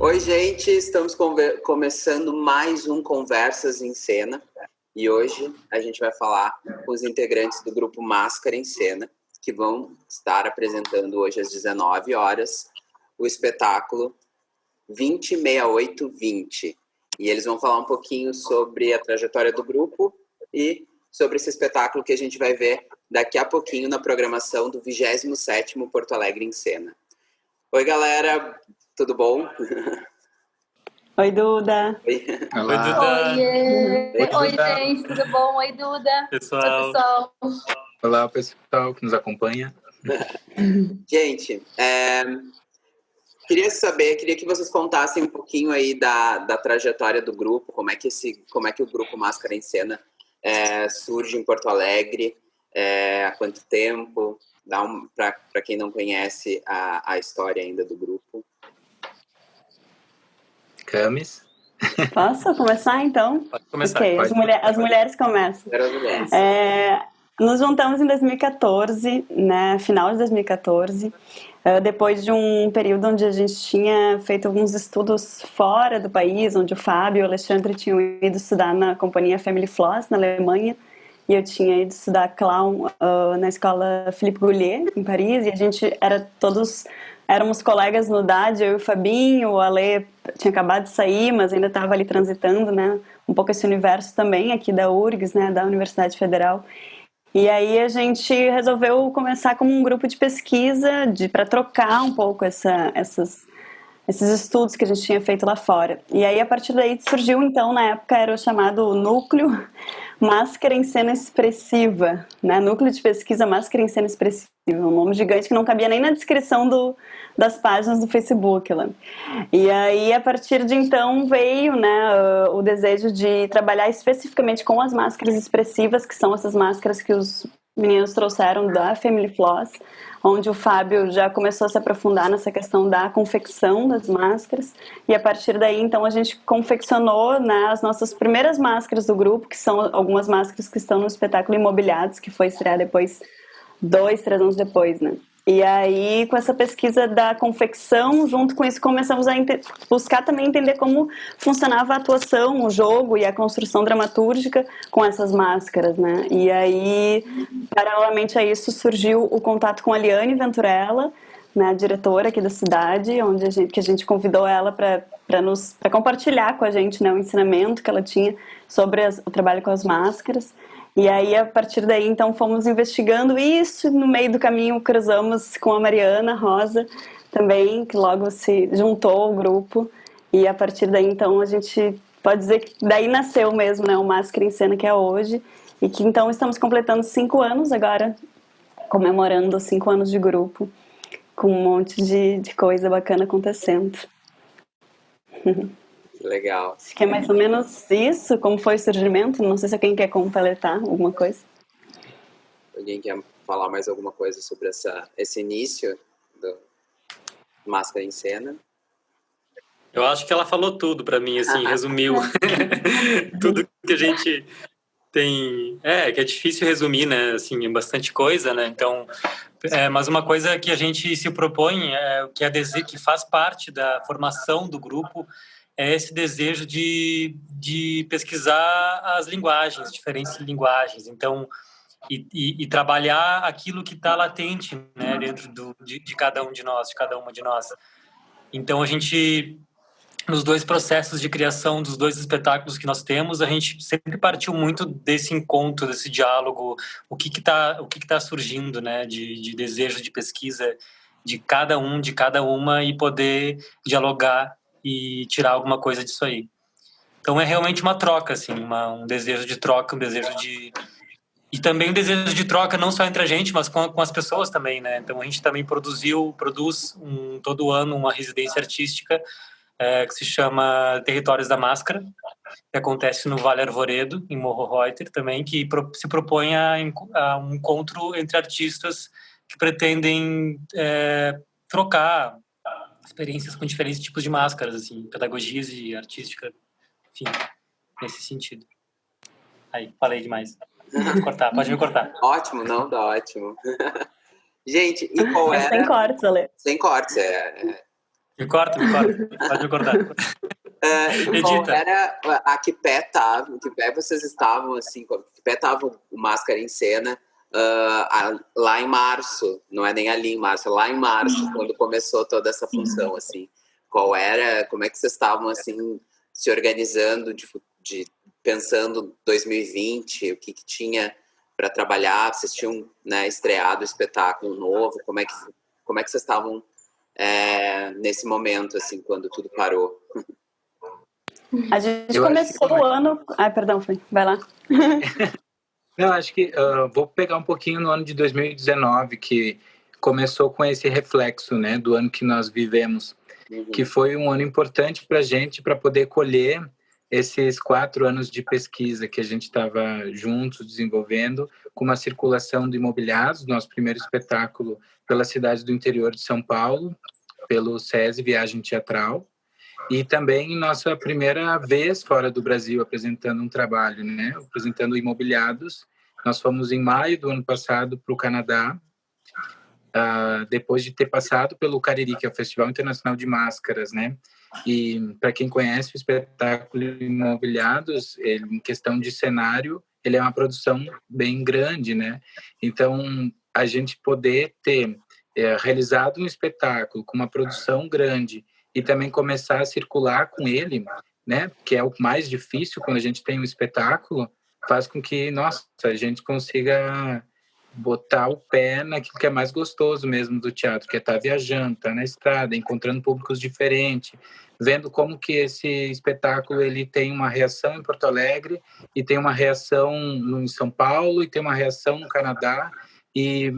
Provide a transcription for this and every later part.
Oi, gente, estamos começando mais um Conversas em Cena e hoje a gente vai falar com os integrantes do grupo Máscara em Cena, que vão estar apresentando hoje às 19 horas o espetáculo 206820. E eles vão falar um pouquinho sobre a trajetória do grupo e sobre esse espetáculo que a gente vai ver daqui a pouquinho na programação do 27º Porto Alegre em Cena. Oi, galera, tudo bom? Oi, Duda. Oi. Olá. Oi, Duda. Oi, gente, tudo bom? Oi, Duda. Pessoal. Oi, pessoal. Olá, pessoal que nos acompanha. Gente, queria que vocês contassem um pouquinho aí da trajetória do grupo, como é que o grupo Máscara em Cena surge em Porto Alegre, há quanto tempo, para quem não conhece a história ainda do grupo. Camis. Posso começar, então? Pode começar. Okay. As mulheres começam. Nos juntamos em 2014, né, final de 2014, depois de um período onde a gente tinha feito alguns estudos fora do país, onde o Fábio e o Alexandre tinham ido estudar na companhia Family Floss, na Alemanha, e eu tinha ido estudar clown na escola Philippe Goulier, em Paris, e a gente éramos colegas no DAD, eu e o Fabinho, o Ale tinha acabado de sair, mas ainda estava ali transitando, né, um pouco esse universo também aqui da URGS, né, da Universidade Federal. E aí a gente resolveu começar como um grupo de pesquisa para trocar um pouco esses estudos que a gente tinha feito lá fora. E aí a partir daí surgiu, então, na época era o chamado Núcleo Máscara em Cena Expressiva, né? Núcleo de Pesquisa Máscara em Cena Expressiva, um nome gigante que não cabia nem na descrição das páginas do Facebook lá. E aí a partir de então veio, né, o desejo de trabalhar especificamente com as máscaras expressivas, que são essas máscaras que os meninos trouxeram da Family Floss, onde o Fábio já começou a se aprofundar nessa questão da confecção das máscaras, e a partir daí, então, a gente confeccionou, né, as nossas primeiras máscaras do grupo, que são algumas máscaras que estão no espetáculo Imobiliados, que foi estrear depois, 2-3 anos depois, né. E aí, com essa pesquisa da confecção, junto com isso, começamos a buscar também entender como funcionava a atuação, o jogo e a construção dramatúrgica com essas máscaras, né? E aí, paralelamente a isso, surgiu o contato com a Liane Venturella, né, a diretora aqui da cidade, que a gente convidou ela para compartilhar com a gente, né, o ensinamento que ela tinha sobre o trabalho com as máscaras. E aí, a partir daí, então, fomos investigando isso. No meio do caminho, cruzamos com a Mariana Rosa também, que logo se juntou ao grupo. E a partir daí, então, a gente pode dizer que daí nasceu mesmo, né, o Máscara em Cena, que é hoje. E que, então, estamos completando 5 anos agora, comemorando 5 anos de grupo, com um monte de coisa bacana acontecendo. Legal. Acho que é mais ou menos isso, como foi o surgimento. Não sei se alguém quer completar alguma coisa. Alguém quer falar mais alguma coisa sobre esse início do Máscara em Cena? Eu acho que ela falou tudo para mim, assim, resumiu tudo que a gente tem. Que é difícil resumir, né? Assim, é bastante coisa, né? Então, mas uma coisa que a gente se propõe, que faz parte da formação do grupo, é esse desejo de pesquisar as linguagens, diferentes linguagens. Então, e trabalhar aquilo que está latente, né, dentro de cada um de nós, de cada uma de nós. Então, a gente, nos 2 processos de criação dos 2 espetáculos que nós temos, a gente sempre partiu muito desse encontro, desse diálogo, o que tá surgindo, né, de desejo de pesquisa de cada um, de cada uma, e poder dialogar e tirar alguma coisa disso aí. Então é realmente uma troca, assim, um desejo de troca, um desejo de... E também um desejo de troca não só entre a gente, mas com as pessoas também, né? Então a gente também produz todo ano uma residência artística que se chama Territórios da Máscara, que acontece no Vale Arvoredo, em Morro Reuter também, que se propõe a um encontro entre artistas que pretendem trocar experiências com diferentes tipos de máscaras, assim, pedagogias e artística, enfim, nesse sentido. Aí, falei demais. Pode me cortar. Ótimo, não, tá ótimo. Gente, e qual era... Sem cortes, Ale. Sem cortes, Me corta, pode me cortar. Qual era a que pé tava? Que pé vocês estavam, assim, que pé tava o Máscara em Cena lá em março, não é nem ali em março, lá em março, quando começou toda essa função, assim. Como é que vocês estavam, assim, se organizando, pensando 2020, o que tinha para trabalhar? Vocês tinham, né, estreado o espetáculo novo, como é que vocês estavam nesse momento, assim, quando tudo parou? A gente começou o ano... Ai, perdão, Fê, vai lá. Não, acho que vou pegar um pouquinho no ano de 2019, que começou com esse reflexo, né, do ano que nós vivemos, que foi um ano importante para a gente, para poder colher esses 4 anos de pesquisa que a gente estava juntos desenvolvendo, com uma circulação de imobiliários, nosso primeiro espetáculo pela cidade do interior de São Paulo, pelo SESI Viagem Teatral, e também nossa primeira vez fora do Brasil apresentando um trabalho, né? Apresentando Imobiliados. Nós fomos em maio do ano passado para o Canadá, depois de ter passado pelo Cariri, que é o Festival Internacional de Máscaras, né? E para quem conhece o espetáculo Imobiliados, em questão de cenário, ele é uma produção bem grande, né? Então, a gente poder ter realizado um espetáculo com uma produção grande e também começar a circular com ele, né? Que é o mais difícil quando a gente tem um espetáculo, faz com que, nossa, a gente consiga botar o pé naquilo que é mais gostoso mesmo do teatro, que é estar viajando, estar na estrada, encontrando públicos diferentes, vendo como que esse espetáculo ele tem uma reação em Porto Alegre e tem uma reação em São Paulo e tem uma reação no Canadá. E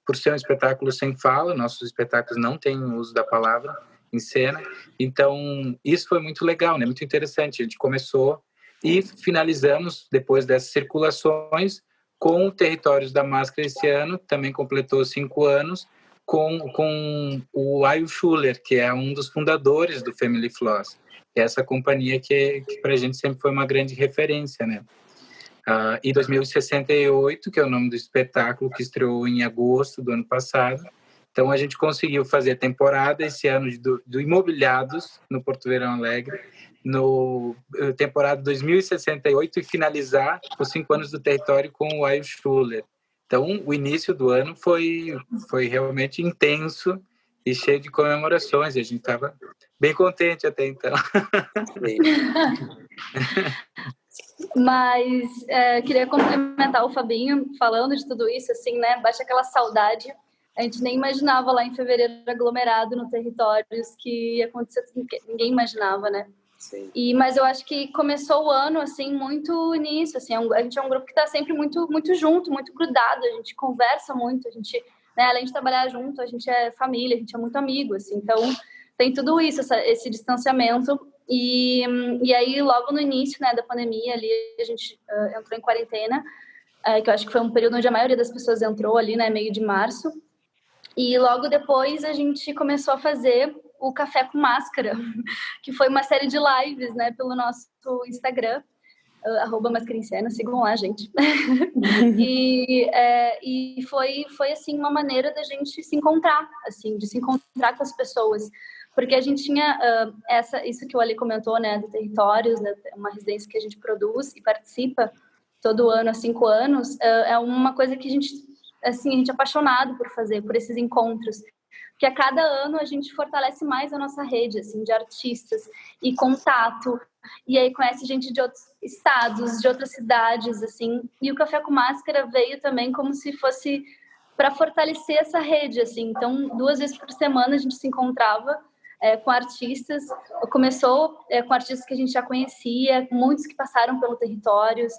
por ser um espetáculo sem fala, nossos espetáculos não têm o uso da palavra em cena, então isso foi muito legal, né? Muito interessante. A gente começou e finalizamos depois dessas circulações com o Territórios da Máscara esse ano, também completou 5 anos, com o Ayo Schuller, que é um dos fundadores do Family Floss, essa companhia que para a gente sempre foi uma grande referência, né? E 2068, que é o nome do espetáculo, que estreou em agosto do ano passado. Então, a gente conseguiu fazer a temporada esse ano do Imobiliados, no Porto Verão Alegre, no temporada 2068 e finalizar os 5 anos do Território com o Ayo Schuller. Então, o início do ano foi realmente intenso e cheio de comemorações. E a gente estava bem contente até então. Mas queria complementar o Fabinho falando de tudo isso, assim, né? Baixa aquela saudade. A gente nem imaginava lá em fevereiro aglomerado no Territórios que ia acontecer tudo que ninguém imaginava, né? Sim. Mas eu acho que começou o ano, assim, muito nisso, assim, a gente é um grupo que está sempre muito, muito junto, muito grudado, a gente conversa muito, a gente, né, além de trabalhar junto, a gente é família, a gente é muito amigo, assim, então tem tudo isso, esse distanciamento, e aí logo no início, né, da pandemia ali, a gente entrou em quarentena, que eu acho que foi um período onde a maioria das pessoas entrou ali, né, meio de março, e logo depois a gente começou a fazer o Café com Máscara, que foi uma série de lives, né, pelo nosso Instagram, @mascaraencena, sigam lá, gente. E foi assim, uma maneira da gente se encontrar, assim, de se encontrar com as pessoas. Porque a gente tinha isso que o Ali comentou, né, do Territórios, né, uma residência que a gente produz e participa todo ano há 5 anos, é uma coisa que a gente é apaixonado por fazer, por esses encontros. Porque a cada ano a gente fortalece mais a nossa rede, assim, de artistas e contato. E aí conhece gente de outros estados, de outras cidades, assim. E o Café com Máscara veio também como se fosse para fortalecer essa rede, assim. Então, 2 vezes por semana a gente se encontrava com artistas. Começou com artistas que a gente já conhecia, muitos que passaram pelo Territórios,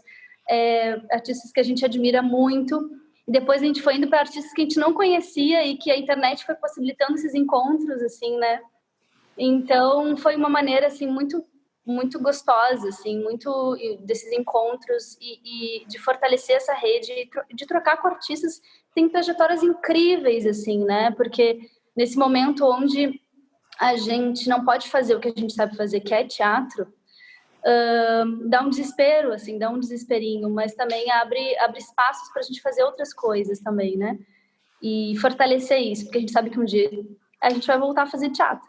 artistas que a gente admira muito. E depois a gente foi indo para artistas que a gente não conhecia e que a internet foi possibilitando esses encontros, assim, né? Então, foi uma maneira, assim, muito, muito gostosa, assim, muito desses encontros e de fortalecer essa rede, de trocar com artistas que têm trajetórias incríveis, assim, né? Porque nesse momento onde a gente não pode fazer o que a gente sabe fazer, que é teatro, dá um desespero, assim, dá um desesperinho, mas também abre espaços para a gente fazer outras coisas também, né? E fortalecer isso, porque a gente sabe que um dia a gente vai voltar a fazer teatro,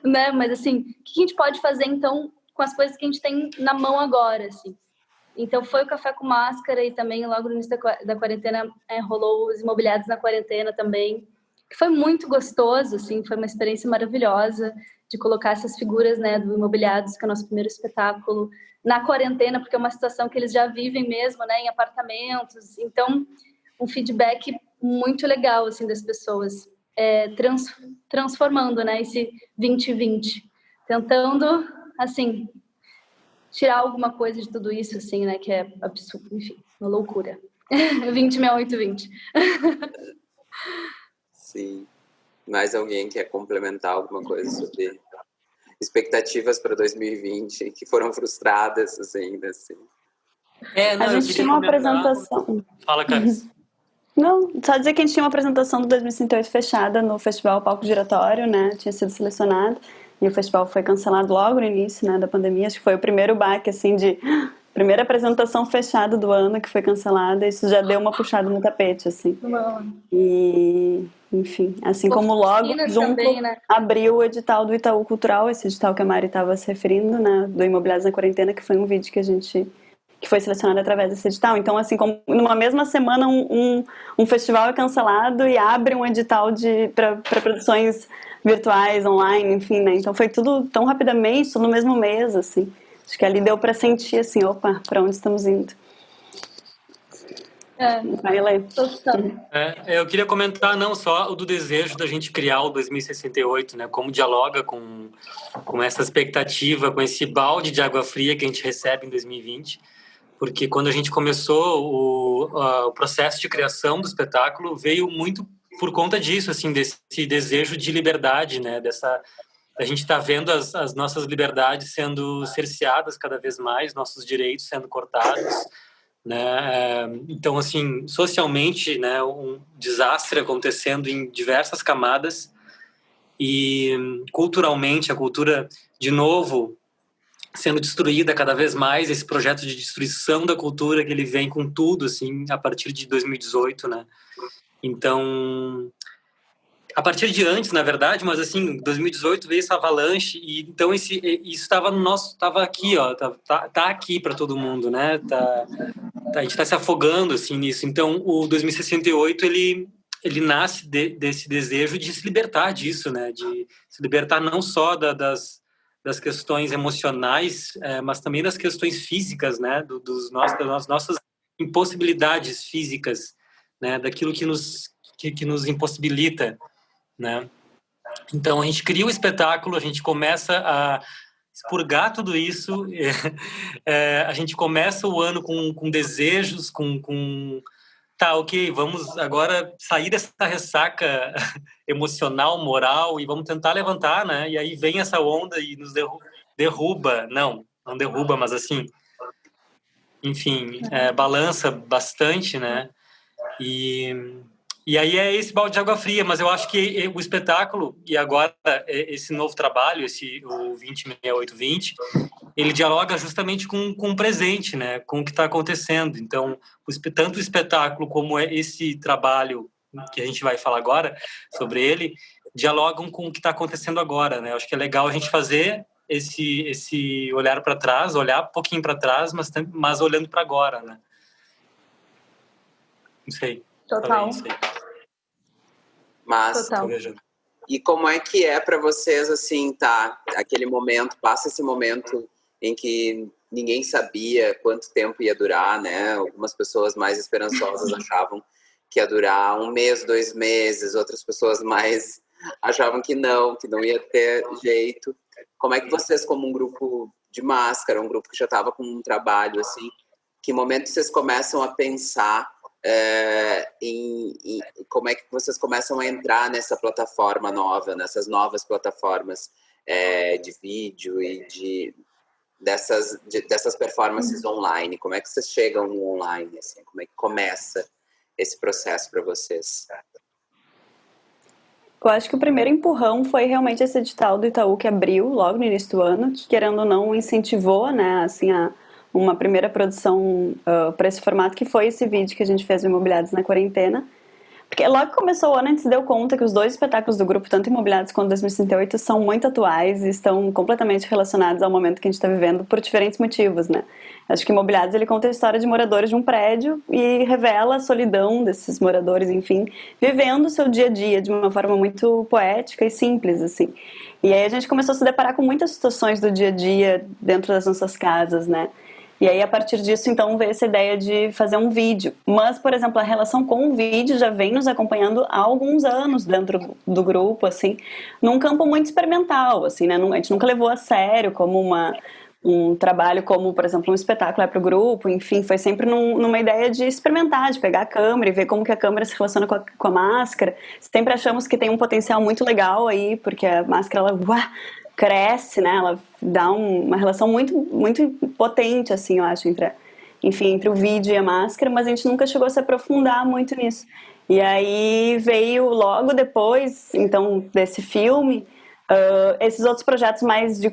né? Mas, assim, o que a gente pode fazer, então, com as coisas que a gente tem na mão agora, assim? Então, foi o Café com Máscara e também, logo no início da quarentena, rolou os Imobiliados na Quarentena também, que foi muito gostoso, assim, foi uma experiência maravilhosa de colocar essas figuras, né, do Imobiliados, que é o nosso primeiro espetáculo, na quarentena, porque é uma situação que eles já vivem mesmo, né, em apartamentos. Então, um feedback muito legal, assim, das pessoas, transformando, né, esse 2020, tentando, assim, tirar alguma coisa de tudo isso, assim, né, que é absurdo, enfim, uma loucura. 206820. Sim. Mais alguém quer complementar alguma coisa sobre expectativas para 2020 que foram frustradas, assim, assim? Não, a gente tinha uma apresentação. Fala, Camis. Não, só dizer que a gente tinha uma apresentação do 2068 fechada no Festival Palco Giratório, né? Tinha sido selecionado e o festival foi cancelado logo no início, né, da pandemia. Acho que foi o primeiro baque, assim, de primeira apresentação fechada do ano que foi cancelada. Isso já deu uma puxada no tapete, assim. E, enfim, assim como logo junto também, né? Abriu o edital do Itaú Cultural, esse edital que a Mari estava se referindo, né, do Imobiliados na Quarentena, que foi um vídeo que foi selecionado através desse edital. Então, assim, como numa mesma semana um festival é cancelado e abre um edital para produções virtuais, online, enfim, né? Então foi tudo tão rapidamente, tudo no mesmo mês, assim. Acho que ali deu para sentir, assim, opa, para onde estamos indo. Vai ler. Eu queria comentar não só o do desejo da gente criar o 2068, né? Como dialoga com essa expectativa, com esse balde de água fria que a gente recebe em 2020. Porque quando a gente começou o processo de criação do espetáculo, veio muito por conta disso, assim, desse desejo de liberdade, né? A gente está vendo as nossas liberdades sendo cerceadas cada vez mais, nossos direitos sendo cortados, né? Então, assim, socialmente, né, um desastre acontecendo em diversas camadas e culturalmente, a cultura, de novo, sendo destruída cada vez mais, esse projeto de destruição da cultura que ele vem com tudo, assim, a partir de 2018, né? Então, a partir de antes, na verdade, mas assim, 2018 veio essa avalanche e então isso estava estava aqui, ó, tá aqui para todo mundo, né? A gente está se afogando assim nisso. Então, o 2068 ele nasce desse desejo de se libertar disso, né? De se libertar não só das questões emocionais, mas também das questões físicas, né? Das nossas impossibilidades físicas, né? Daquilo que nos impossibilita, né? Então a gente cria o espetáculo, a gente começa a expurgar tudo isso, a gente começa o ano com desejos, tá, ok, vamos agora sair dessa ressaca emocional, moral e vamos tentar levantar, né? E aí vem essa onda e nos derruba, não derruba, mas assim, enfim, balança bastante, né? E aí é esse balde de água fria, mas eu acho que o espetáculo, e agora esse novo trabalho, o 206820, ele dialoga justamente com o presente, né? Com o que está acontecendo. Então, tanto o espetáculo como esse trabalho que a gente vai falar agora sobre ele, dialogam com o que está acontecendo agora, né? Eu acho que é legal a gente fazer esse olhar para trás, olhar um pouquinho para trás, mas olhando para agora, né? Não sei. Total. Mas, total. E como é que é para vocês, assim, tá? Aquele momento, passa esse momento em que ninguém sabia quanto tempo ia durar, né? Algumas pessoas mais esperançosas achavam que ia durar 1 mês, 2 meses, outras pessoas mais achavam que não ia ter jeito. Como é que vocês, como um grupo de máscara, um grupo que já estava com um trabalho, assim, que momento vocês começam a pensar como é que vocês começam a entrar nessa plataforma nova, nessas novas plataformas de vídeo e dessas performances online? Como é que vocês chegam no online? Assim? Como é que começa esse processo para vocês? Eu acho que o primeiro empurrão foi realmente esse edital do Itaú que abriu logo no início do ano, que querendo ou não incentivou, né, assim, uma primeira produção para esse formato, que foi esse vídeo que a gente fez do Imobiliados na Quarentena. Porque logo que começou o ano, a gente se deu conta que os dois espetáculos do grupo, tanto Imobiliados quanto 2068, são muito atuais e estão completamente relacionados ao momento que a gente está vivendo por diferentes motivos, né? Acho que Imobiliados, ele conta a história de moradores de um prédio e revela a solidão desses moradores, enfim, vivendo o seu dia a dia de uma forma muito poética e simples, assim. E aí a gente começou a se deparar com muitas situações do dia a dia dentro das nossas casas, né? E aí, a partir disso, então, veio essa ideia de fazer um vídeo. Mas, por exemplo, a relação com o vídeo já vem nos acompanhando há alguns anos dentro do grupo, assim, num campo muito experimental, assim, né? A gente nunca levou a sério como um trabalho como, por exemplo, um espetáculo para o grupo, enfim, foi sempre numa ideia de experimentar, de pegar a câmera e ver como que a câmera se relaciona com a máscara. Sempre achamos que tem um potencial muito legal aí, porque a máscara, ela cresce, né? Ela dá uma relação muito, muito potente, assim, eu acho, entre o vídeo e a máscara, mas a gente nunca chegou a se aprofundar muito nisso. E aí veio logo depois, então, desse filme, esses outros projetos mais de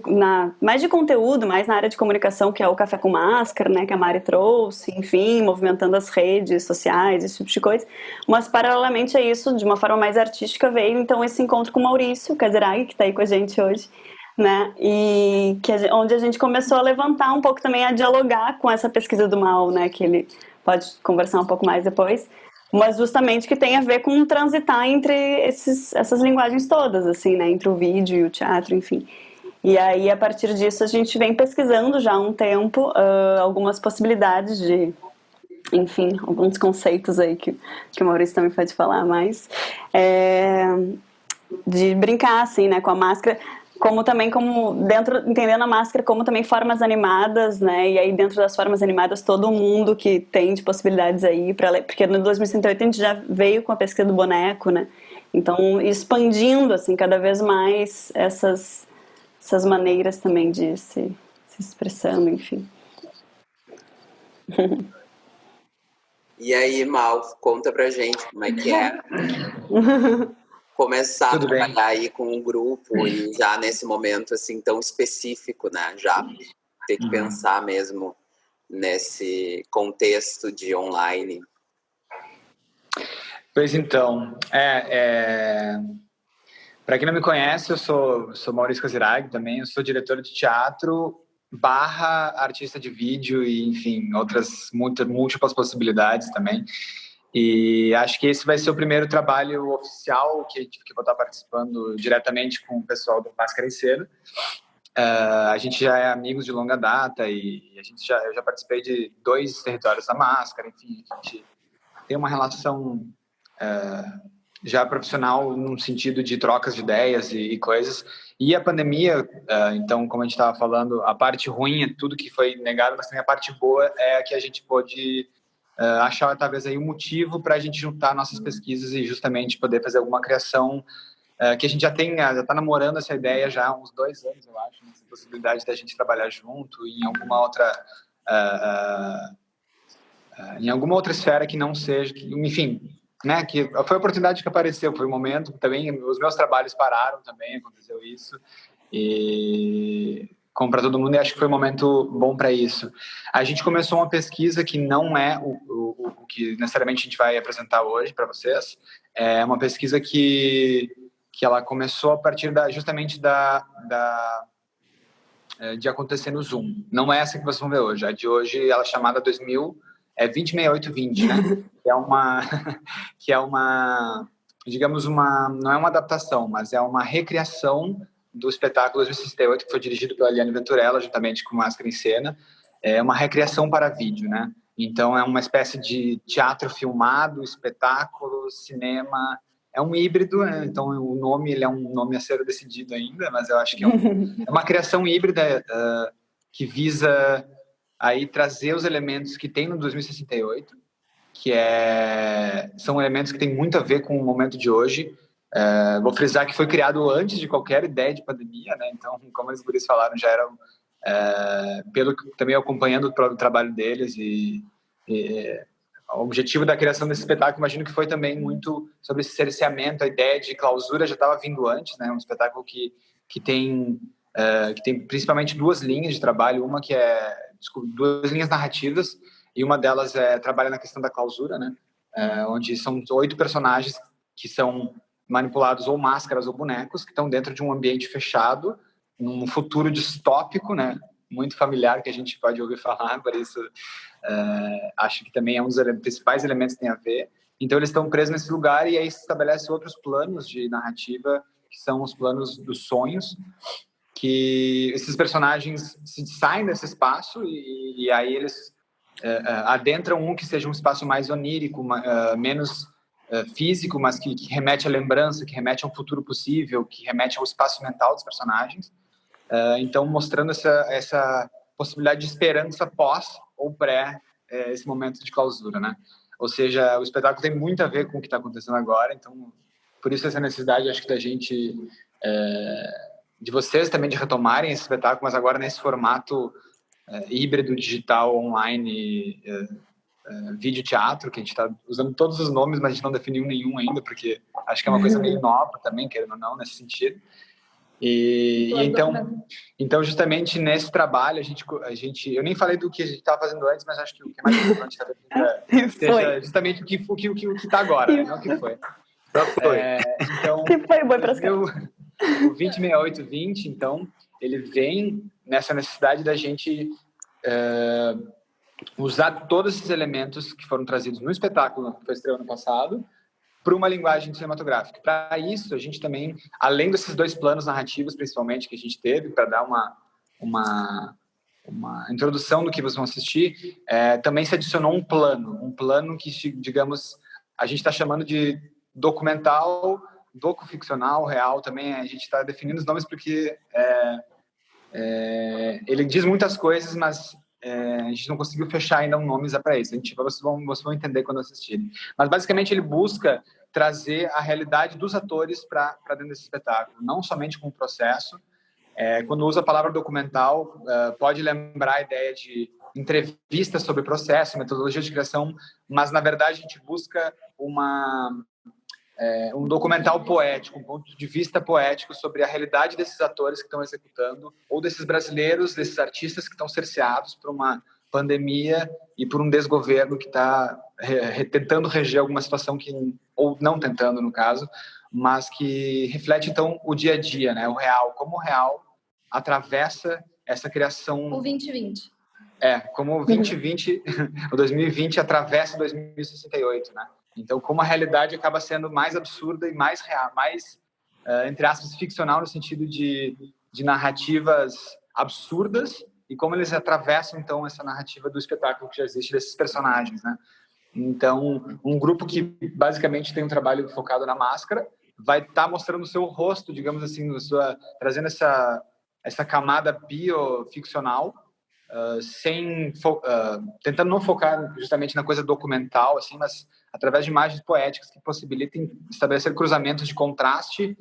conteúdo, mais na área de comunicação, que é o Café com Máscara, né, que a Mari trouxe, enfim, movimentando as redes sociais, esse tipo de coisa. Mas, paralelamente a isso, de uma forma mais artística, veio, então, esse encontro com o Maurício Kazerag, que está aí com a gente hoje, né, e onde a gente começou a levantar um pouco também, a dialogar com essa pesquisa do mal, né, que ele pode conversar um pouco mais depois, mas justamente que tem a ver com transitar entre essas linguagens todas, assim, né, entre o vídeo e o teatro, enfim. E aí, a partir disso, a gente vem pesquisando já há um tempo algumas possibilidades enfim, alguns conceitos aí que o Maurício também pode falar mais, de brincar, assim, né, com a máscara, entendendo a máscara como também formas animadas, né, e aí dentro das formas animadas todo mundo que tem de possibilidades aí, porque no 2068 a gente já veio com a pesquisa do boneco, né, então expandindo, assim, cada vez mais essas maneiras também de se expressando, enfim. E aí, Mal, conta pra gente como é que é começar a trabalhar aí com um grupo e já nesse momento assim tão específico, né? Já ter que pensar mesmo nesse contexto de online. Pois então, para quem não me conhece, eu sou Maurício Kazerag também, eu sou diretor de teatro / artista de vídeo e, enfim, outras múltiplas possibilidades também. E acho que esse vai ser o primeiro trabalho oficial que vou estar participando diretamente com o pessoal do Máscara em Cena. A gente já é amigos de longa data e eu já participei de 2 territórios da Máscara, enfim, a gente tem uma relação já profissional no sentido de trocas de ideias e coisas. E a pandemia, então, como a gente estava falando, a parte ruim é tudo que foi negado, mas também a parte boa é que a gente pôde achar talvez aí um motivo para a gente juntar nossas pesquisas e justamente poder fazer alguma criação que a gente já está namorando essa ideia já há uns 2 anos, eu acho, essa possibilidade da gente trabalhar junto em alguma outra esfera que não seja, enfim, né, que foi a oportunidade que apareceu, foi o momento também, os meus trabalhos pararam também, aconteceu isso, e como para todo mundo, e acho que foi um momento bom para isso. A gente começou uma pesquisa que não é o que necessariamente a gente vai apresentar hoje para vocês, é uma pesquisa que ela começou a partir justamente de acontecer no Zoom. Não é essa que vocês vão ver hoje, a de hoje ela é chamada 2020, né? que é uma, digamos, não é uma adaptação, mas é uma recriação do espetáculo 2068, que foi dirigido pela Eliane Venturella, juntamente com Máscara em Cena. É uma recriação para vídeo, né? Então, é uma espécie de teatro filmado, espetáculo, cinema. É um híbrido, né? Então o nome ele é um nome a ser decidido ainda, mas eu acho que é uma criação híbrida que visa aí trazer os elementos que tem no 2068, que são elementos que têm muito a ver com o momento de hoje. Vou frisar que foi criado antes de qualquer ideia de pandemia, né? Então, como os guris falaram, já eram pelo que também acompanhando o trabalho deles e o objetivo da criação desse espetáculo, imagino que foi também muito sobre esse cerceamento, a ideia de clausura já estava vindo antes, né? Um espetáculo que tem principalmente 2 linhas de trabalho, uma que 2 linhas narrativas, e uma delas trabalha na questão da clausura, né? onde são 8 personagens que são manipulados ou máscaras ou bonecos, que estão dentro de um ambiente fechado, num futuro distópico, né? Muito familiar, que a gente pode ouvir falar, por isso acho que também é um dos principais elementos que tem a ver. Então eles estão presos nesse lugar, e aí se estabelece outros planos de narrativa, que são os planos dos sonhos, que esses personagens saem desse espaço e aí eles adentram um que seja um espaço mais onírico, menos físico, mas que remete à lembrança, que remete a um futuro possível, que remete ao espaço mental dos personagens. Então, mostrando essa possibilidade de esperança pós ou pré esse momento de clausura, né? Ou seja, o espetáculo tem muito a ver com o que está acontecendo agora, então, por isso essa necessidade, acho que da gente, de vocês também, de retomarem esse espetáculo, mas agora nesse formato híbrido, digital, online, vídeo teatro, que a gente está usando todos os nomes, mas a gente não definiu nenhum ainda, porque acho que é uma coisa meio nova também, querendo ou não, nesse sentido. E então justamente nesse trabalho a gente eu nem falei do que a gente estava fazendo antes, mas acho que o que é mais importante seja justamente o que está agora, né? Não o que foi. Então que foi bom para o 206820, então ele vem nessa necessidade da gente usar todos esses elementos que foram trazidos no espetáculo que foi estreado ano passado para uma linguagem cinematográfica. Para isso, a gente também, além desses 2 planos narrativos, principalmente, que a gente teve, para dar uma introdução do que vocês vão assistir, também se adicionou um plano que, digamos, a gente está chamando de documental, docu-ficcional, real, também a gente está definindo os nomes porque ele diz muitas coisas, mas a gente não conseguiu fechar ainda um nome para isso. Vocês vão entender quando assistirem. Mas, basicamente, ele busca trazer a realidade dos atores para dentro desse espetáculo, não somente com o processo. Quando usa a palavra documental, pode lembrar a ideia de entrevistas sobre o processo, metodologia de criação, mas, na verdade, a gente busca um documental poético, um ponto de vista poético sobre a realidade desses atores que estão executando, ou desses brasileiros, desses artistas que estão cerceados por uma pandemia e por um desgoverno que está tentando reger alguma situação ou não tentando, no caso, mas que reflete, então, o dia a dia, né? O real, como o real atravessa essa criação... O 2020. Como o 2020, o 2020 atravessa o 2068, né? Então, como a realidade acaba sendo mais absurda e mais real, mais, entre aspas, ficcional, no sentido de narrativas absurdas, e como eles atravessam, então, essa narrativa do espetáculo que já existe desses personagens, né? Então, um grupo que, basicamente, tem um trabalho focado na máscara, vai estar mostrando o seu rosto, digamos assim, trazendo essa camada bioficcional, tentando não focar justamente na coisa documental, assim, mas através de imagens poéticas que possibilitem estabelecer cruzamentos de contraste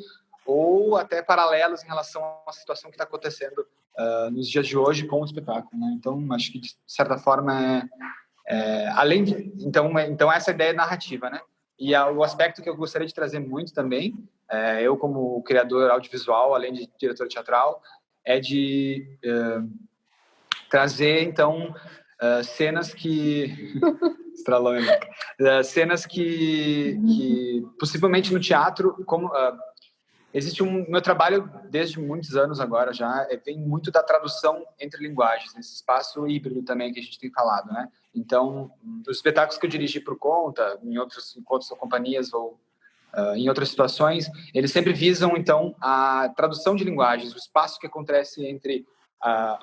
ou até paralelos em relação à situação que está acontecendo nos dias de hoje com o espetáculo, né? Então, acho que, de certa forma, então essa ideia narrativa, né? E o aspecto que eu gostaria de trazer muito também, eu como criador audiovisual, além de diretor teatral, é de trazer, então, cenas que... cenas que possivelmente no teatro, como existe meu trabalho desde muitos anos agora já vem muito da tradução entre linguagens, nesse espaço híbrido também que a gente tem falado, né? Então, os espetáculos que eu dirigi por conta, em outras companhias ou em outras situações, eles sempre visam, então, a tradução de linguagens, o espaço que acontece entre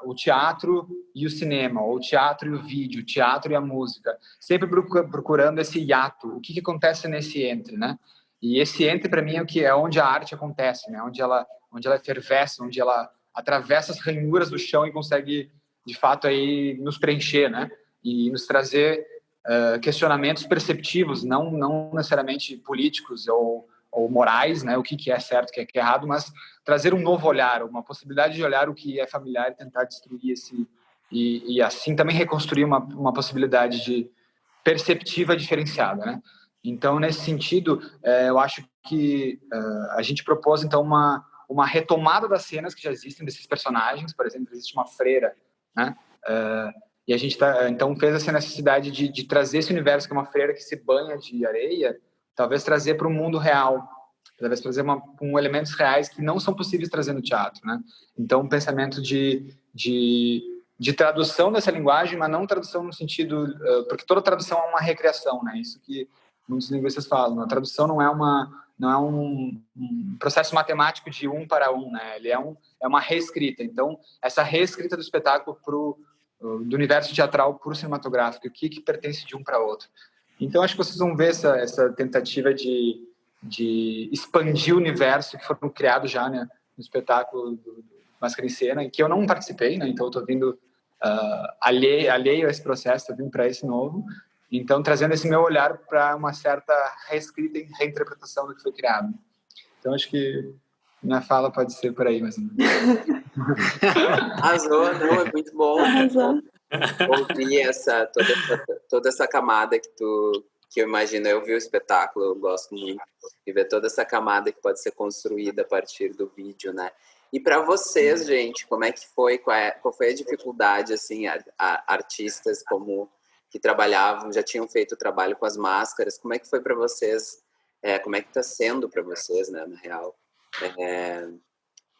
o teatro e o cinema, ou o teatro e o vídeo, o teatro e a música, sempre procurando esse hiato, o que acontece nesse entre, né? E esse entre, para mim, é onde a arte acontece, né? Onde ela efervesce, onde ela atravessa as ranhuras do chão e consegue, de fato, aí nos preencher, né? E nos trazer questionamentos perceptivos, não necessariamente políticos ou morais, né? O que é certo, o que é errado, mas trazer um novo olhar, uma possibilidade de olhar o que é familiar e tentar destruir e assim também reconstruir uma possibilidade de perceptiva diferenciada, né? Então, nesse sentido, eu acho que a gente propôs, então, uma retomada das cenas que já existem desses personagens. Por exemplo, existe uma freira, né? E a gente então fez essa necessidade de trazer esse universo, que é uma freira que se banha de areia, talvez trazer para o mundo real, talvez trazer elementos reais que não são possíveis trazer no teatro, né? Então, um pensamento de tradução dessa linguagem, mas não tradução no sentido... porque toda tradução é uma recriação, né? Isso que muitos linguistas falam. A tradução não é um processo matemático de um para um, né? Ele é uma reescrita. Então, essa reescrita do espetáculo do universo teatral para o cinematográfico, o que pertence de um para outro. Então, acho que vocês vão ver essa tentativa de expandir o universo que foram criados já, né, no espetáculo do Máscara em Cena, em que eu não participei, né? Então eu estou vindo alheio a esse processo, estou vindo para esse novo. Então, trazendo esse meu olhar para uma certa reescrita e reinterpretação do que foi criado. Então, acho que minha fala pode ser por aí, mas... Arrasou, não, é muito bom. Arrasou. Ouvir toda essa camada que eu imagino. Eu vi o espetáculo, eu gosto muito de ver toda essa camada que pode ser construída a partir do vídeo, né? E para vocês, gente, como é que foi? Qual foi a dificuldade, assim, artistas que trabalhavam, já tinham feito o trabalho com as máscaras, como é que foi para vocês? Como é que está sendo para vocês, né, na real?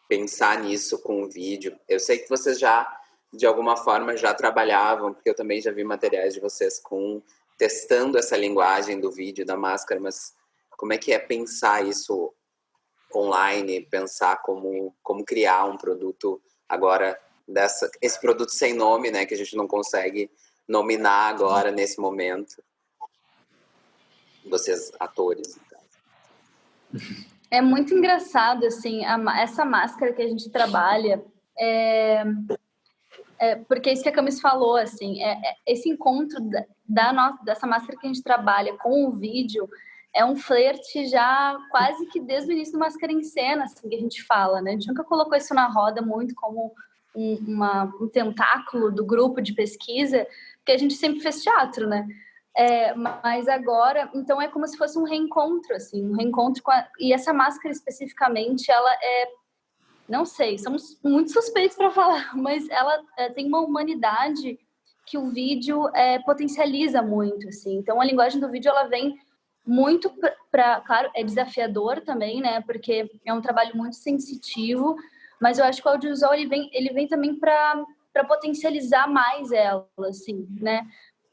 Pensar nisso com o vídeo. Eu sei que vocês já, de alguma forma, já trabalhavam, porque eu também já vi materiais de vocês testando essa linguagem do vídeo, da máscara, mas como é que é pensar isso online, pensar como criar um produto agora, esse produto sem nome, né, que a gente não consegue nominar agora, nesse momento? Vocês, atores, então. É muito engraçado, assim, essa máscara que a gente trabalha, porque é isso que a Camis falou, assim, esse encontro dessa máscara que a gente trabalha com o vídeo é um flerte já quase que desde o início do Máscara em Cena, assim, que a gente fala, né? A gente nunca colocou isso na roda muito como um tentáculo do grupo de pesquisa, porque a gente sempre fez teatro, né? Mas agora, então é como se fosse um reencontro, assim, e essa máscara especificamente, ela não sei, somos muito suspeitos para falar, mas ela tem uma humanidade que o vídeo potencializa muito, assim. Então a linguagem do vídeo, ela vem muito claro, é desafiador também, né, porque é um trabalho muito sensitivo, mas eu acho que o audiovisual, ele vem também para potencializar mais ela, assim, né.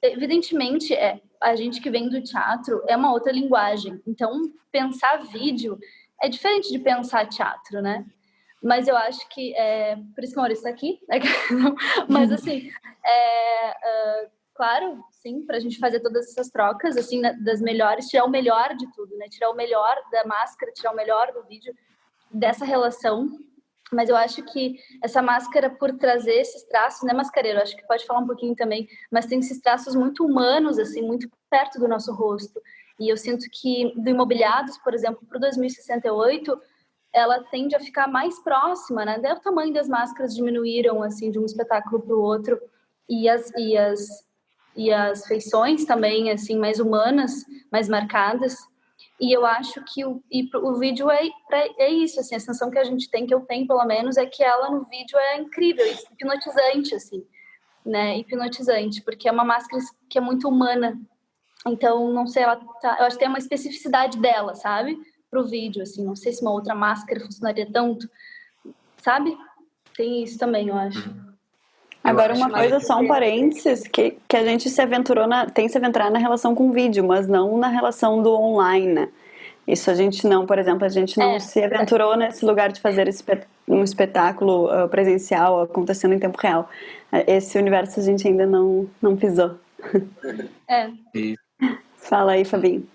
Evidentemente, a gente que vem do teatro é uma outra linguagem. Então, pensar vídeo é diferente de pensar teatro, né? Mas eu acho que... por isso que o Maurício está aqui. Mas, assim, claro, sim, para a gente fazer todas essas trocas, assim, das melhores, tirar o melhor de tudo, né? Tirar o melhor da máscara, tirar o melhor do vídeo, dessa relação. Mas eu acho que essa máscara, por trazer esses traços, né, mascareiro? Acho que pode falar um pouquinho também, mas tem esses traços muito humanos, assim, muito perto do nosso rosto. E eu sinto que do Imobiliados, por exemplo, para o 2068, ela tende a ficar mais próxima, né? Até o tamanho das máscaras diminuíram, assim, de um espetáculo para o outro. E as feições também, assim, mais humanas, mais marcadas. E eu acho que o vídeo é isso, assim, a sensação que a gente tem, que eu tenho pelo menos, é que ela no vídeo é incrível, hipnotizante, assim, né? Hipnotizante, porque é uma máscara que é muito humana. Então, não sei, eu acho que tem uma especificidade dela, sabe? Pro vídeo, assim, não sei se uma outra máscara funcionaria tanto, sabe? Tem isso também, eu acho. Agora, uma coisa, só um parênteses, que a gente tem se aventurado na relação com o vídeo, mas não na relação do online, né? Isso a gente não, por exemplo, a gente não se aventurou nesse lugar de fazer um espetáculo presencial acontecendo em tempo real. Esse universo a gente ainda não pisou. Fala aí, Fabinho.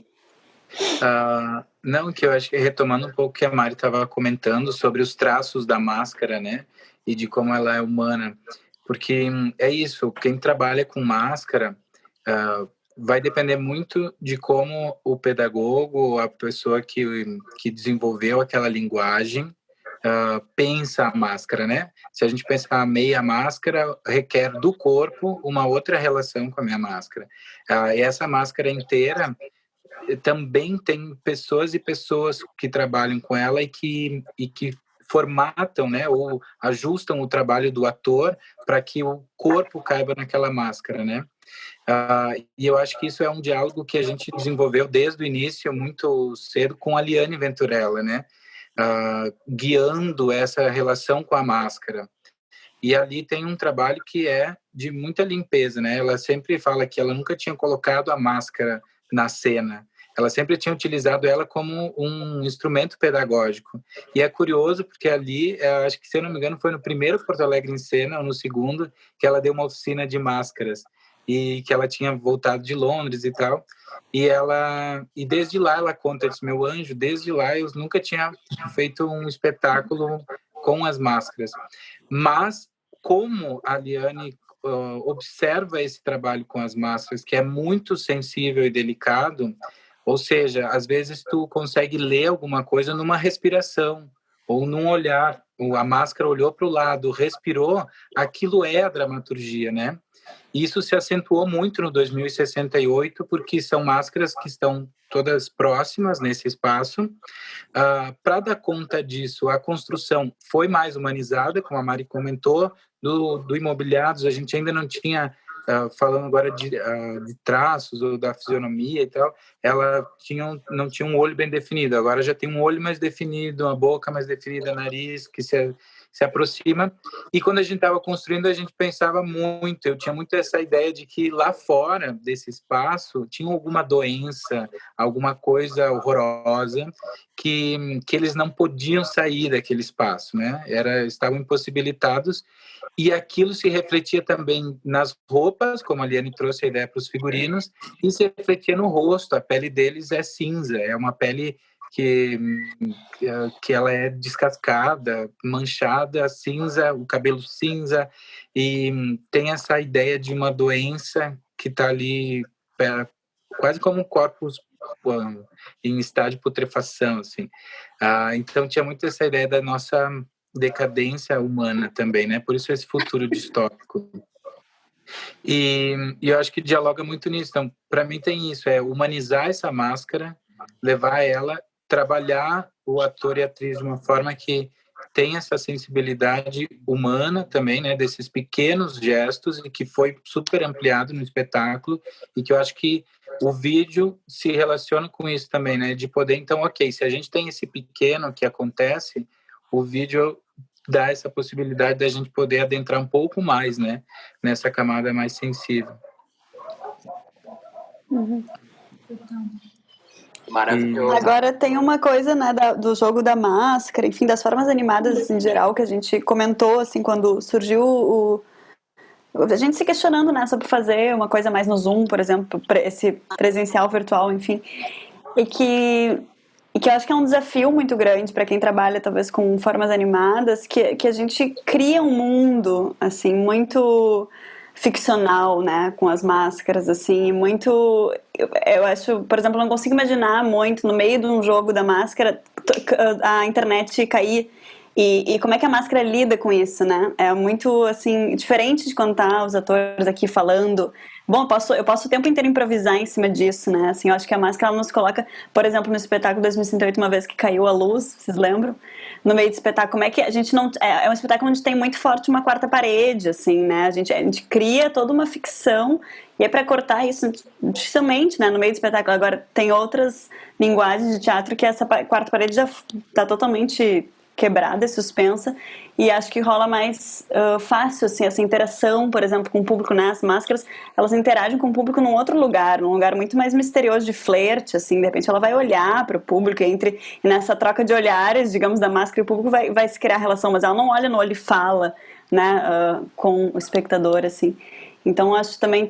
Não, que eu acho que retomando um pouco o que a Mari estava comentando sobre os traços da máscara, né? E de como ela é humana. Porque é isso, quem trabalha com máscara vai depender muito de como o pedagogo, a pessoa que desenvolveu aquela linguagem, pensa a máscara, né? Se a gente pensar a meia máscara, requer do corpo uma outra relação com a minha máscara. E essa máscara inteira também tem pessoas e pessoas que trabalham com ela e que formatam, né, ou ajustam o trabalho do ator para que o corpo caiba naquela máscara, né? E eu acho que isso é um diálogo que a gente desenvolveu desde o início, muito cedo, com a Liane Venturella, né? Guiando essa relação com a máscara. E ali tem um trabalho que é de muita limpeza, né? Ela sempre fala que ela nunca tinha colocado a máscara na cena. Ela sempre tinha utilizado ela como um instrumento pedagógico. E é curioso porque ali, acho que, se eu não me engano, foi no primeiro Porto Alegre em Cena, ou no segundo, que ela deu uma oficina de máscaras. E que ela tinha voltado de Londres e tal. E desde lá ela conta, disse, meu anjo, desde lá eu nunca tinha feito um espetáculo com as máscaras. Mas como a Liane observa esse trabalho com as máscaras, que é muito sensível e delicado, ou seja, às vezes tu consegue ler alguma coisa numa respiração ou num olhar. A máscara olhou para o lado, respirou, aquilo é a dramaturgia, né? Isso se acentuou muito no 2068, porque são máscaras que estão todas próximas nesse espaço. Para dar conta disso, a construção foi mais humanizada, como a Mari comentou, do Imobiliados, a gente ainda não tinha, falando agora de traços ou da fisionomia e tal, ela não tinha um olho bem definido, agora já tem um olho mais definido, uma boca mais definida, nariz que se aproxima. E quando a gente estava construindo, a gente pensava muito, eu tinha muito essa ideia de que lá fora desse espaço tinha alguma doença, alguma coisa horrorosa que eles não podiam sair daquele espaço, né? Estavam impossibilitados, e aquilo se refletia também nas roupas, como a Liane trouxe a ideia para os figurinos, e se refletia no rosto. A pele deles é cinza, é uma pele que ela é descascada, manchada, cinza, o cabelo cinza, e tem essa ideia de uma doença que está ali, quase como um corpus em estado de putrefação, assim. Então tinha muito essa ideia da nossa decadência humana também, né? Por isso esse futuro distópico. E eu acho que dialoga muito nisso. Então, para mim tem isso, é humanizar essa máscara, levar ela, trabalhar o ator e a atriz de uma forma que tem essa sensibilidade humana também, né, desses pequenos gestos, e que foi super ampliado no espetáculo, e que eu acho que o vídeo se relaciona com isso também, né, de poder, então, ok, se a gente tem esse pequeno que acontece, o vídeo dá essa possibilidade da gente poder adentrar um pouco mais, né, nessa camada mais sensível. Uhum. Maravilhoso. Agora tem uma coisa, né, do jogo da máscara, enfim, das formas animadas em geral, que a gente comentou, assim, quando surgiu a gente se questionando, né, sobre fazer uma coisa mais no Zoom, por exemplo, esse presencial virtual, enfim, e que eu acho que é um desafio muito grande para quem trabalha, talvez, com formas animadas, que a gente cria um mundo, assim, muito ficcional, né, com as máscaras, assim, muito... Eu acho, por exemplo, não consigo imaginar muito, no meio de um jogo da máscara, a internet cair, e como é que a máscara lida com isso, né? É muito, assim, diferente de quando tá os atores aqui falando. Bom, eu posso o tempo inteiro improvisar em cima disso, né? Assim, eu acho que a máscara, ela nos coloca, por exemplo, no espetáculo 2068, uma vez que caiu a luz, vocês lembram? No meio do espetáculo, como é que a gente não... É um espetáculo onde tem muito forte uma quarta parede, assim, né? A gente cria toda uma ficção, e é para cortar isso dificilmente, né? No meio do espetáculo. Agora, tem outras linguagens de teatro que essa quarta parede já tá totalmente quebrada e suspensa, e acho que rola mais fácil, assim, essa interação, por exemplo, com o público, né? As máscaras, elas interagem com o público num outro lugar, num lugar muito mais misterioso, de flerte, assim, de repente ela vai olhar para o público, e nessa troca de olhares, digamos, da máscara e o público vai se criar relação, mas ela não olha no olho e fala, né, com o espectador, assim. Então, acho que também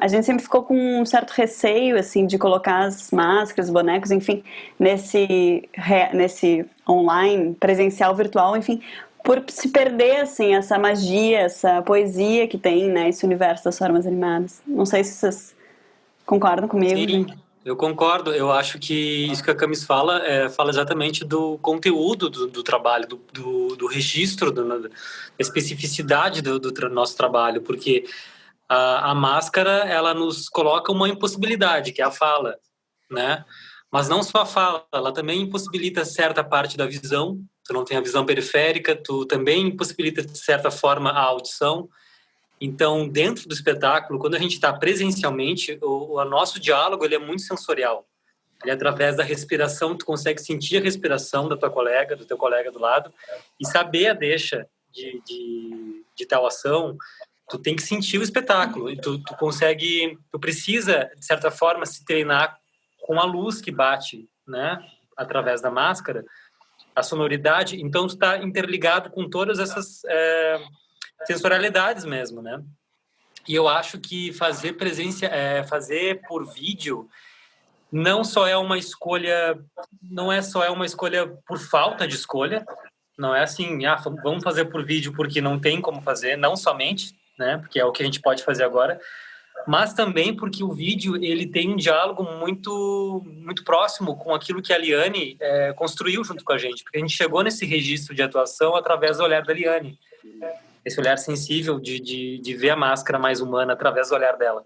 a gente sempre ficou com um certo receio, assim, de colocar as máscaras, bonecos, enfim, nesse online, presencial, virtual, enfim, por se perder, assim, essa magia, essa poesia que tem, né, esse universo das formas animadas. Não sei se vocês concordam comigo. Sim, né? eu concordo. Eu acho que isso que a Camis fala exatamente do conteúdo do trabalho, do registro, da especificidade do nosso trabalho, porque a máscara, ela nos coloca uma impossibilidade, que é a fala, né? Mas não só a fala, ela também impossibilita certa parte da visão. Tu não tem a visão periférica, tu também impossibilita, de certa forma, a audição. Então, dentro do espetáculo, quando a gente está presencialmente, o nosso diálogo ele é muito sensorial. Ele, através da respiração, tu consegue sentir a respiração da tua colega, do teu colega do lado, e saber a deixa de tal ação. Tu tem que sentir o espetáculo. E tu precisa, de certa forma, se treinar com a luz que bate, né, através da máscara, a sonoridade. Então, tu está interligado com todas essas sensorialidades mesmo, né? E eu acho que fazer por vídeo não só é uma escolha, não é só uma escolha por falta de escolha, não é assim, vamos fazer por vídeo porque não tem como fazer, não somente, né, porque é o que a gente pode fazer agora, mas também porque o vídeo ele tem um diálogo muito muito próximo com aquilo que a Liane construiu junto com a gente, porque a gente chegou nesse registro de atuação através do olhar da Liane, esse olhar sensível de ver a máscara mais humana através do olhar dela.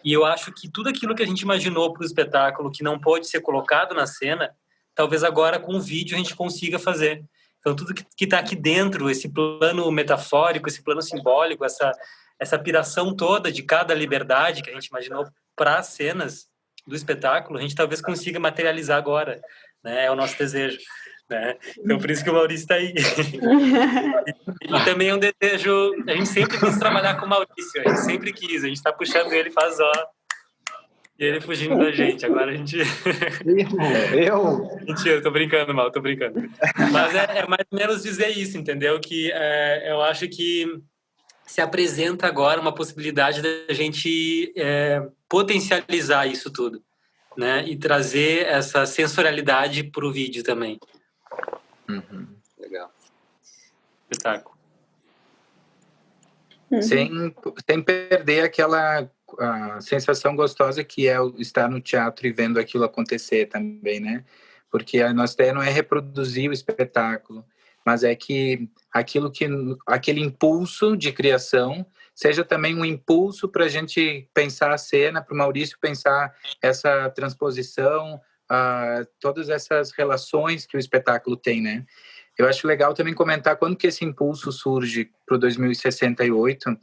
E eu acho que tudo aquilo que a gente imaginou para o espetáculo que não pode ser colocado na cena, talvez agora com o vídeo a gente consiga fazer. Então tudo que está aqui dentro, esse plano metafórico, esse plano simbólico, essa piração toda de cada liberdade que a gente imaginou para as cenas do espetáculo, a gente talvez consiga materializar agora, né? É o nosso desejo, né? Então por isso que o Maurício está aí. E também é um desejo, a gente sempre quis trabalhar com o Maurício, a gente sempre quis, a gente está puxando ele, faz e ele fugindo da gente, agora a gente... Mentira, tô brincando, Mal, tô brincando. Mas é mais ou menos dizer isso, entendeu? Que eu acho que se apresenta agora uma possibilidade da gente potencializar isso tudo, né? E trazer essa sensorialidade para o vídeo também. Uhum. Legal. Espetáculo. Sem perder aquela sensação gostosa que é estar no teatro e vendo aquilo acontecer também, né? Porque a nossa ideia não é reproduzir o espetáculo, mas é que aquele impulso de criação seja também um impulso para a gente pensar a cena, para o Maurício pensar essa transposição, todas essas relações que o espetáculo tem, né? Eu acho legal também comentar quando que esse impulso surge para o 2068,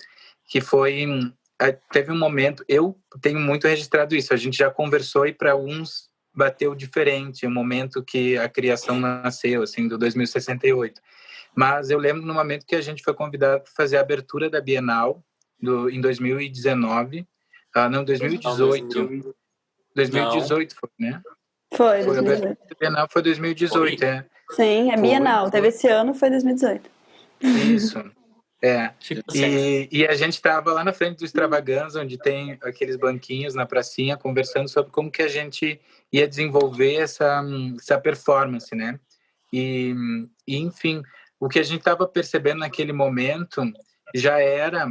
que teve um momento, eu tenho muito registrado isso, a gente já conversou e para uns bateu diferente, o momento que a criação nasceu, assim, do 2068. Mas eu lembro no momento que a gente foi convidado para fazer a abertura da Bienal em 2019, não, 2018. 2018 foi, né? Foi 2018. A Bienal foi 2018, Sim, Bienal. Teve esse ano, foi 2018. Isso. E a gente estava lá na frente do Extravaganza, onde tem aqueles banquinhos na pracinha, conversando sobre como que a gente ia desenvolver essa performance, né? E enfim, o que a gente estava percebendo naquele momento já era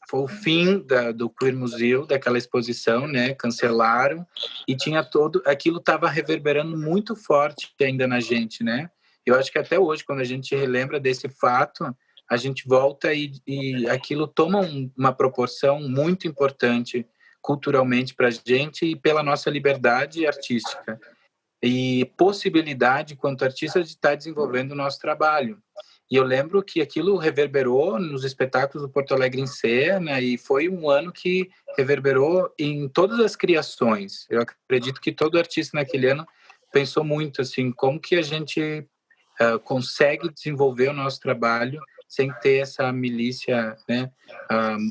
foi o fim do Queer Museu, daquela exposição, né? Cancelaram e tinha aquilo estava reverberando muito forte ainda na gente, né? Eu acho que até hoje, quando a gente relembra desse fato, a gente volta e aquilo toma uma proporção muito importante culturalmente para a gente e pela nossa liberdade artística e possibilidade, quanto artista, de estar desenvolvendo o nosso trabalho. E eu lembro que aquilo reverberou nos espetáculos do Porto Alegre em Cena e foi um ano que reverberou em todas as criações. Eu acredito que todo artista naquele ano pensou muito assim, como que a gente consegue desenvolver o nosso trabalho sem ter essa milícia, né,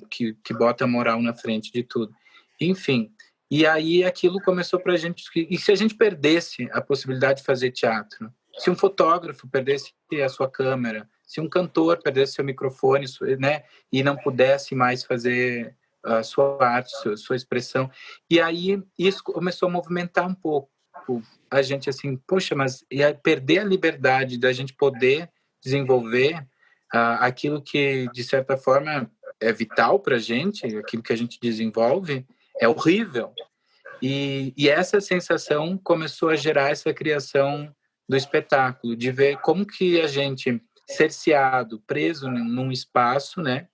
que bota a moral na frente de tudo. Enfim, e aí aquilo começou para a gente... E se a gente perdesse a possibilidade de fazer teatro? Se um fotógrafo perdesse a sua câmera, se um cantor perdesse seu microfone, né, e não pudesse mais fazer a sua arte, sua expressão. E aí isso começou a movimentar um pouco a gente, assim, poxa, mas perder a liberdade da gente poder desenvolver aquilo que, de certa forma, é vital para a gente, aquilo que a gente desenvolve, é horrível. E essa sensação começou a gerar essa criação do espetáculo, de ver como que a gente, cerceado, preso num espaço, né,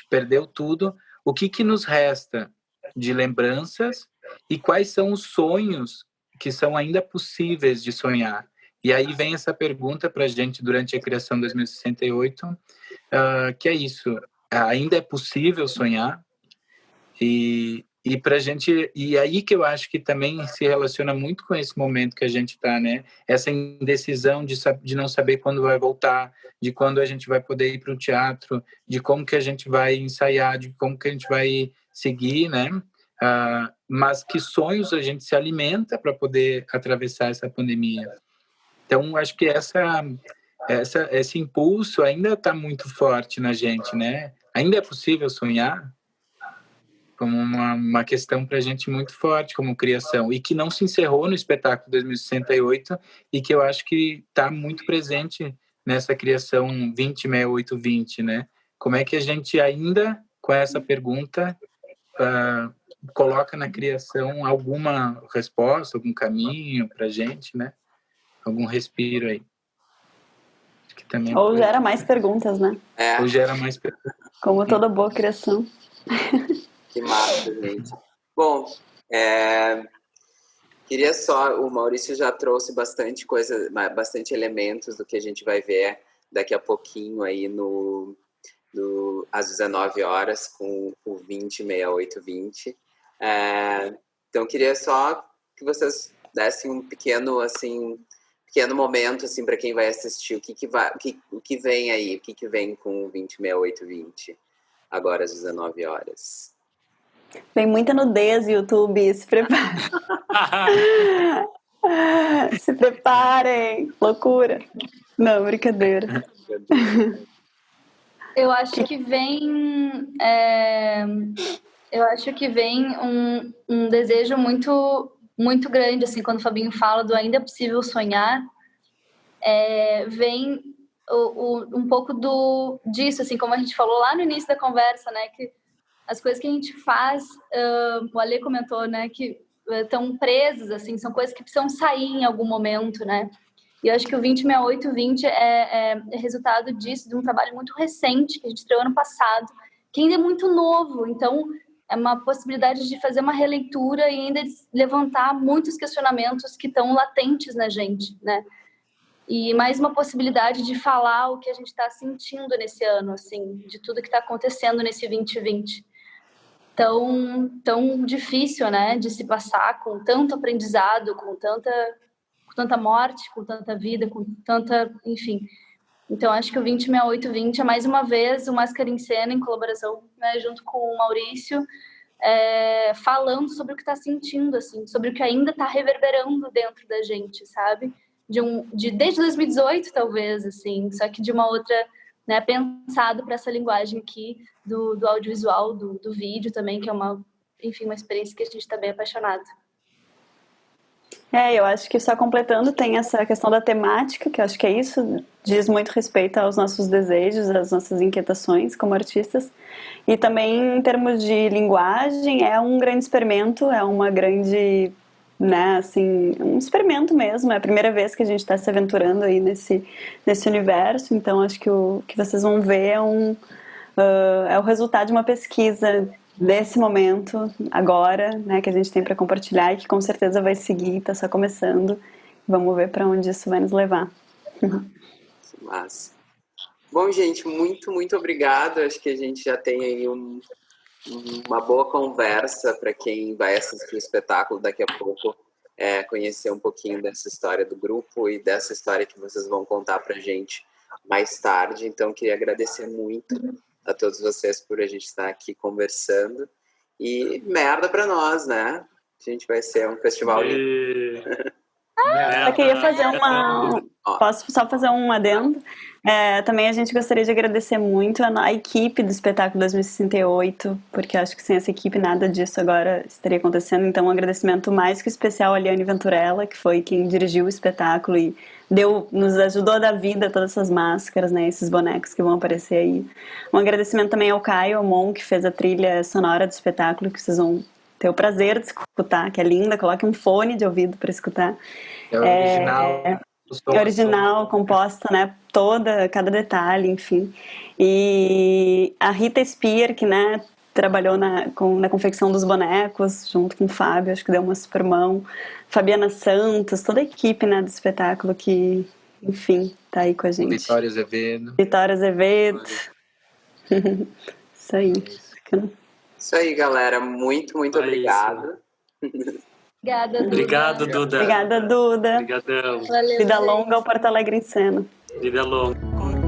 perdeu tudo, o que nos resta de lembranças E quais são os sonhos que são ainda possíveis de sonhar? E aí vem essa pergunta para a gente durante a criação 2068, que é isso, ainda é possível sonhar? E para gente, e aí que eu acho que também se relaciona muito com esse momento que a gente está, né? Essa indecisão de não saber quando vai voltar, de quando a gente vai poder ir para o teatro, de como que a gente vai ensaiar, de como que a gente vai seguir, né? Mas que sonhos a gente se alimenta para poder atravessar essa pandemia. Então, acho que esse impulso ainda está muito forte na gente, né? Ainda é possível sonhar? Como uma questão para a gente muito forte como criação, e que não se encerrou no espetáculo 2068, e que eu acho que está muito presente nessa criação 206820, né? Como é que a gente ainda, com essa pergunta, coloca na criação alguma resposta, algum caminho para a gente, né? Algum respiro aí. Acho que também Ou gera mais perguntas, né? Ou gera mais perguntas. Como toda boa criação. Que massa, gente. Bom, queria só... O Maurício já trouxe bastante coisa, bastante elementos do que a gente vai ver daqui a pouquinho aí às 19 horas com o 206820. Então, queria só que vocês dessem um pequeno momento assim, para quem vai assistir. O que vem aí? O que vem com o 206820 agora às 19 horas? Tem muita nudez no YouTube, se preparem. Se preparem. Loucura. Não, brincadeira. Eu acho que vem... eu acho que vem um desejo muito, muito grande, assim, quando o Fabinho fala do ainda é possível sonhar, vem um pouco disso, assim, como a gente falou lá no início da conversa, né, que as coisas que a gente faz, o Ale comentou, né, que estão presas, assim, são coisas que precisam sair em algum momento, né, e eu acho que o 206820 é resultado disso, de um trabalho muito recente, que a gente estreou ano passado, que ainda é muito novo, então é uma possibilidade de fazer uma releitura e ainda levantar muitos questionamentos que estão latentes na gente, né, e mais uma possibilidade de falar o que a gente está sentindo nesse ano, assim, de tudo que está acontecendo nesse 2020. Tão difícil, né, de se passar, com tanto aprendizado, com tanta morte, com tanta vida, com tanta, enfim. Então, acho que o 206820 é mais uma vez o Máscara em Cena, em colaboração, né, junto com o Maurício, falando sobre o que está sentindo, assim, sobre o que ainda está reverberando dentro da gente, sabe? Desde 2018, talvez, assim, só que de uma outra, né, pensado para essa linguagem aqui do audiovisual, do vídeo também, que é uma experiência que a gente está bem apaixonado. Eu acho que só completando, tem essa questão da temática, que eu acho que é isso, diz muito respeito aos nossos desejos, às nossas inquietações como artistas, e também em termos de linguagem, é um grande experimento, é uma grande, né, assim, um experimento mesmo, é a primeira vez que a gente está se aventurando aí nesse universo, então acho que o que vocês vão ver é o resultado de uma pesquisa desse momento, agora, né, que a gente tem para compartilhar e que com certeza vai seguir, está só começando. Vamos ver para onde isso vai nos levar. Massa. Bom, gente, muito, muito obrigado. Acho que a gente já tem aí uma boa conversa para quem vai assistir o espetáculo daqui a pouco, conhecer um pouquinho dessa história do grupo e dessa história que vocês vão contar para a gente mais tarde. Então, queria agradecer muito a todos vocês por a gente estar aqui conversando. E merda para nós, né? A gente vai ser um festival lindo. Eu queria fazer Posso só fazer um adendo? Também a gente gostaria de agradecer muito a equipe do espetáculo 2068, porque acho que sem essa equipe nada disso agora estaria acontecendo. Então, um agradecimento mais que especial a Liane Venturella, que foi quem dirigiu o espetáculo e nos ajudou a dar vida a todas essas máscaras, né, esses bonecos que vão aparecer aí. Um agradecimento também ao Caio Amon, que fez a trilha sonora do espetáculo, que vocês vão ter o prazer de escutar, que é linda. Coloque um fone de ouvido para escutar. Original, composta, né, cada detalhe, enfim. E a Rita Spear, que, né, trabalhou na confecção dos bonecos, junto com o Fábio, acho que deu uma super mão. Fabiana Santos, toda a equipe, né, do espetáculo que, enfim, tá aí com a gente. Vitória Azevedo. Isso aí. Isso aí, galera. Muito obrigado. Obrigada, Duda. Obrigado, Duda. Obrigada, Duda. Obrigadão. Valeu, Vida gente. longa ao Porto Alegre em Cena. Vida longa.